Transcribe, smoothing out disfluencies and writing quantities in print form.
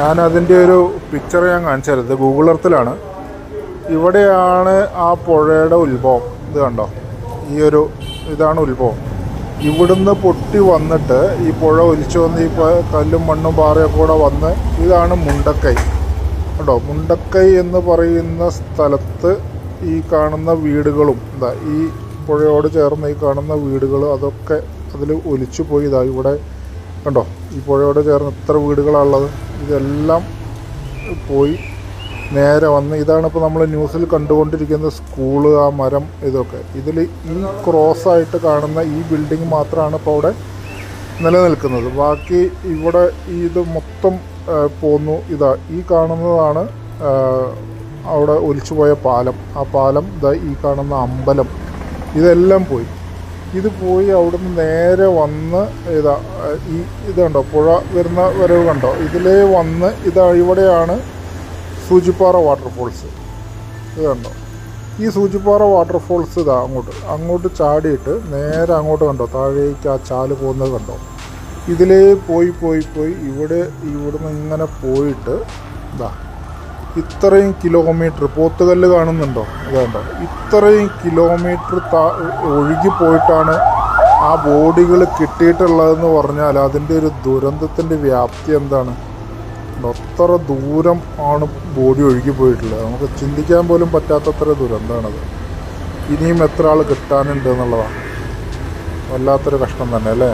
ഞാനതിൻ്റെ ഒരു പിക്ചർ ഞാൻ കാണിച്ചു തരുന്നത് ഗൂഗിൾ എർത്തിലാണ്. ഇവിടെയാണ് ആ പുഴയുടെ ഉത്ഭവം. ഇത് കണ്ടോ, ഇതാണ് ഉത്ഭവം. ഇവിടുന്ന് പൊട്ടി വന്നിട്ട് ഈ പുഴ ഒലിച്ചു വന്ന് ഈ കല്ലും മണ്ണും പാറയൊക്കെ കൂടെ വന്ന് ഇതാണ് മുണ്ടക്കൈ. കേട്ടോ, മുണ്ടക്കൈ എന്ന് പറയുന്ന സ്ഥലത്ത് ഈ കാണുന്ന വീടുകളും ഈ പുഴയോട് ചേർന്ന് ഈ കാണുന്ന വീടുകൾ അതൊക്കെ അതിൽ ഒലിച്ചു പോയി. ഇവിടെ കണ്ടോ, ഈ പുഴയോട് ചേർന്ന് എത്ര വീടുകളാണുള്ളത്. ഇതെല്ലാം പോയി നേരെ വന്ന് ഇതാണിപ്പോൾ നമ്മൾ ന്യൂസിൽ കണ്ടുകൊണ്ടിരിക്കുന്ന സ്കൂള്, ആ മരം, ഇതൊക്കെ. ഇതിൽ ഈ ക്രോസായിട്ട് കാണുന്ന ഈ ബിൽഡിംഗ് മാത്രമാണ് ഇപ്പോൾ അവിടെ നിലനിൽക്കുന്നത്. ബാക്കി ഇവിടെ ഇത് മൊത്തം പോന്നു. ഈ കാണുന്നതാണ് അവിടെ ഒലിച്ചുപോയ പാലം. ആ പാലം ഈ കാണുന്ന അമ്പലം, ഇതെല്ലാം പോയി. ഇത് പോയി അവിടുന്ന് നേരെ വന്ന് ഇത് കണ്ടോ, പുഴ വരുന്ന വരവ് കണ്ടോ, ഇതിലേ വന്ന് ഇവിടെയാണ് സൂചിപ്പാറ വാട്ടർഫോൾസ്. ഇത് കണ്ടോ, ഈ സൂചിപ്പാറ വാട്ടർഫോൾസ് അങ്ങോട്ട് ചാടിയിട്ട് നേരെ അങ്ങോട്ട് കണ്ടോ, താഴേക്ക് ആ ചാല് പോകുന്നത് കണ്ടോ. ഇതിലേ പോയി ഇവിടുന്ന് ഇങ്ങനെ പോയിട്ട് ഇത്രയും കിലോമീറ്റർ പോത്തുകല്ല് കാണുന്നുണ്ടോ, അതുകൊണ്ടോ ഇത്രയും കിലോമീറ്റർ ഒഴുകിപ്പോയിട്ടാണ് ആ ബോഡികൾ കിട്ടിയിട്ടുള്ളതെന്ന് പറഞ്ഞാൽ അതിൻ്റെ ഒരു ദുരന്തത്തിൻ്റെ വ്യാപ്തി എന്താണ്. അത്ര ദൂരം ആണ് ബോഡി ഒഴുകിപ്പോയിട്ടുള്ളത്. നമുക്ക് ചിന്തിക്കാൻ പോലും പറ്റാത്തത്ര ദുരന്തമാണത്. ഇനിയും എത്ര ആൾ കിട്ടാനുണ്ട് എന്നുള്ളതാണ്. വല്ലാത്തൊരു കഷ്ടം തന്നെ അല്ലേ.